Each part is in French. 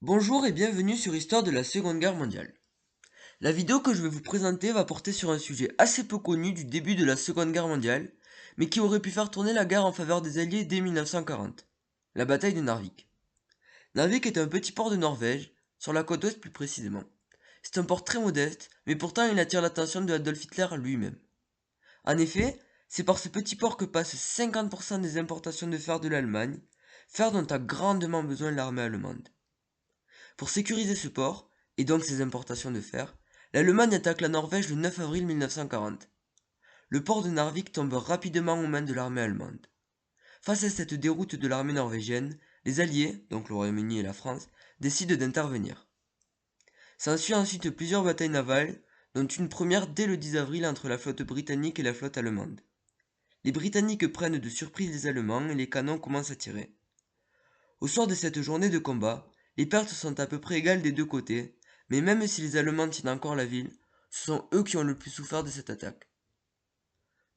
Bonjour et bienvenue sur Histoire de la Seconde Guerre mondiale. La vidéo que je vais vous présenter va porter sur un sujet assez peu connu du début de la Seconde Guerre mondiale, mais qui aurait pu faire tourner la guerre en faveur des Alliés dès 1940. La bataille de Narvik. Narvik est un petit port de Norvège, sur la côte ouest plus précisément. C'est un port très modeste, mais pourtant il attire l'attention de Adolf Hitler lui-même. En effet, c'est par ce petit port que passent 50% des importations de fer de l'Allemagne, fer dont a grandement besoin l'armée allemande. Pour sécuriser ce port, et donc ses importations de fer, l'Allemagne attaque la Norvège le 9 avril 1940. Le port de Narvik tombe rapidement aux mains de l'armée allemande. Face à cette déroute de l'armée norvégienne, les Alliés, donc le Royaume-Uni et la France, décident d'intervenir. S'ensuit ensuite plusieurs batailles navales, dont une première dès le 10 avril entre la flotte britannique et la flotte allemande. Les Britanniques prennent de surprise les Allemands et les canons commencent à tirer. Au soir de cette journée de combat, les pertes sont à peu près égales des deux côtés, mais même si les Allemands tiennent encore la ville, ce sont eux qui ont le plus souffert de cette attaque.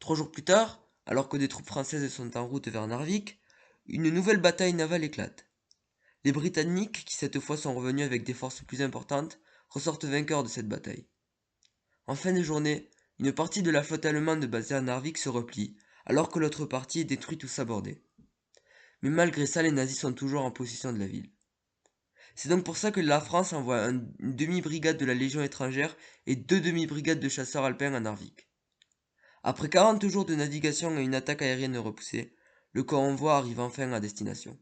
3 jours plus tard, alors que des troupes françaises sont en route vers Narvik, une nouvelle bataille navale éclate. Les Britanniques, qui cette fois sont revenus avec des forces plus importantes, ressortent vainqueurs de cette bataille. En fin de journée, une partie de la flotte allemande basée à Narvik se replie, alors que l'autre partie est détruite ou sabordée. Mais malgré ça, les nazis sont toujours en possession de la ville. C'est donc pour ça que la France envoie une demi-brigade de la Légion étrangère et 2 demi-brigades de chasseurs alpins à Narvik. Après 40 jours de navigation et une attaque aérienne repoussée, le convoi arrive enfin à destination.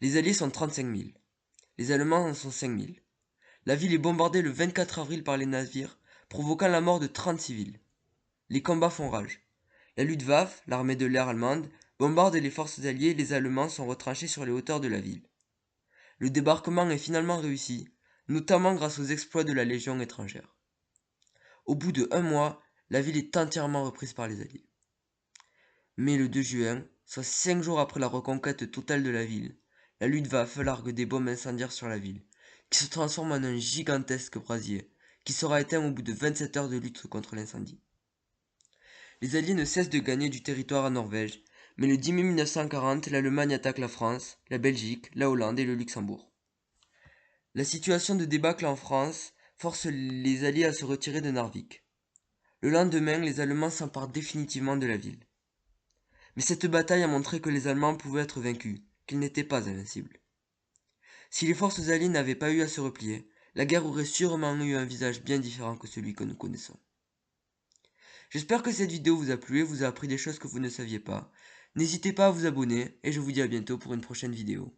Les Alliés sont 35 000. Les Allemands en sont 5 000. La ville est bombardée le 24 avril par les navires, provoquant la mort de 30 civils. Les combats font rage. La Luftwaffe, l'armée de l'air allemande, bombarde les forces alliées et les Allemands sont retranchés sur les hauteurs de la ville. Le débarquement est finalement réussi, notamment grâce aux exploits de la Légion étrangère. Au bout de 1 mois, la ville est entièrement reprise par les Alliés. Mais le 2 juin, soit 5 jours après la reconquête totale de la ville, la Luftwaffe largue des bombes incendiaires sur la ville, qui se transforment en un gigantesque brasier, qui sera éteint au bout de 27 heures de lutte contre l'incendie. Les Alliés ne cessent de gagner du territoire en Norvège, mais le 10 mai 1940, l'Allemagne attaque la France, la Belgique, la Hollande et le Luxembourg. La situation de débâcle en France force les Alliés à se retirer de Narvik. Le lendemain, les Allemands s'emparent définitivement de la ville. Mais cette bataille a montré que les Allemands pouvaient être vaincus, qu'ils n'étaient pas invincibles. Si les forces alliées n'avaient pas eu à se replier, la guerre aurait sûrement eu un visage bien différent que celui que nous connaissons. J'espère que cette vidéo vous a plu et vous a appris des choses que vous ne saviez pas. N'hésitez pas à vous abonner et je vous dis à bientôt pour une prochaine vidéo.